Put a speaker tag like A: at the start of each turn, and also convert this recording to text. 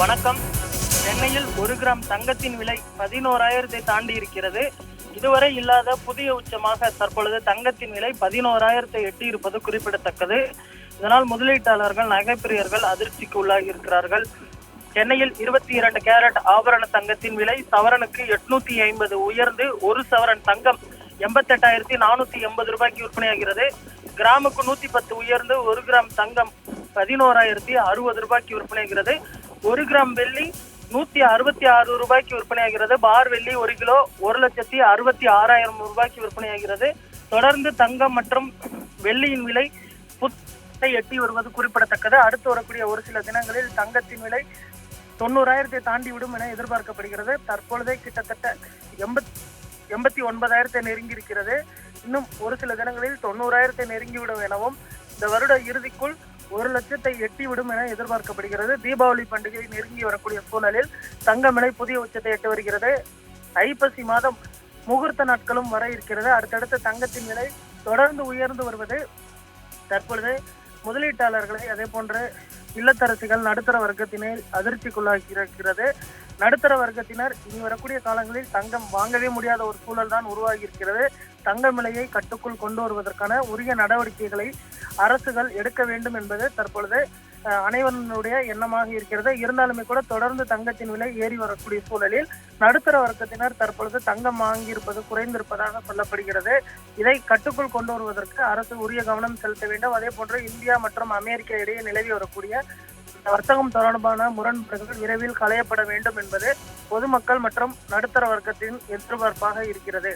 A: வணக்கம். சென்னையில் 1 கிராம் தங்கத்தின் விலை 11,000 தாண்டி இருக்கிறது. இதுவரை இல்லாத புதிய உச்சமாக தற்பொழுது தங்கத்தின் விலை 11,000 எட்டி இருப்பது குறிப்பிடத்தக்கது. இதனால் முதலீட்டாளர்கள், நகைப்பிரியர்கள் அதிர்ச்சிக்கு உள்ளாகி இருக்கிறார்கள். சென்னையில் 22 கேரட் ஆபரண தங்கத்தின் விலை சவரனுக்கு 850 உயர்ந்து 1 சவரன் தங்கம் 88,480 ரூபாய்க்கு விற்பனையாகிறது. கிராமுக்கு 110 உயர்ந்து 1 கிராம் தங்கம் 11,060 ரூபாய்க்கு விற்பனையாகிறது. 1 கிராம் வெள்ளி 166 ரூபாய்க்கு விற்பனையாகிறது. பார் வெள்ளி 1 கிலோ 1,66,000 ரூபாய்க்கு விற்பனையாகிறது. தொடர்ந்து தங்கம் மற்றும் வெள்ளியின் விலை புத்தை எட்டி வருவது குறிப்பிடத்தக்கது. அடுத்து வரக்கூடிய ஒரு சில தினங்களில் தங்கத்தின் விலை 90,000 தாண்டிவிடும் என எதிர்பார்க்கப்படுகிறது. தற்பொழுதே கிட்டத்தட்ட 89,000 நெருங்கி இருக்கிறது. இன்னும் ஒரு சில தினங்களில் 90,000 நெருங்கிவிடும் எனவும் இந்த வருட இறுதிக்குள் 1 லட்சத்தை எட்டிவிடும் என எதிர்பார்க்கப்படுகிறது. தீபாவளி பண்டிகை நெருங்கி வரக்கூடிய சூழலில் தங்கம் விலை புதிய உச்சத்தை எட்டி வருகிறது. ஐப்பசி மாதம் முகூர்த்த நாட்களும் வர இருக்கிறது. அடுத்தடுத்த தங்கத்தின் விலை தொடர்ந்து உயர்ந்து வருவது தற்பொழுது முதலீட்டாளர்களை, அதே போன்று இல்லத்தரசிகள், நடுத்தர வர்க்கத்தினை அதிர்ச்சிக்குள்ளாகி இருக்கிறது. நடுத்தர வர்க்கத்தினர் இனி வரக்கூடிய காலங்களில் தங்கம் வாங்கவே முடியாத ஒரு சூழல் தான் உருவாகி இருக்கிறது. தங்க விலையை கட்டுக்குள் கொண்டு வருவதற்கான உரிய நடவடிக்கைகளை அரசுகள் எடுக்க வேண்டும் என்பது தற்பொழுது அனைவருடைய எண்ணமாக இருக்கிறது. இருந்தாலுமே கூட தொடர்ந்து தங்கத்தின் விலை ஏறி வரக்கூடிய சூழலில் நடுத்தர வர்க்கத்தினர் தற்பொழுது தங்கம் வாங்கியிருப்பது குறைந்திருப்பதாக சொல்லப்படுகிறது. இதை கட்டுக்குள் கொண்டு வருவதற்கு அரசு உரிய கவனம் செலுத்த வேண்டும். அதே போன்று இந்தியா மற்றும் அமெரிக்கா இடையே நிலவி வரக்கூடிய வர்த்தகம் தொடர்பான முரண்பாடுகள் விரைவில் களையப்பட வேண்டும் என்பது பொதுமக்கள் மற்றும் நடுத்தர வர்க்கத்தின் எதிர்பார்ப்பாக இருக்கிறது.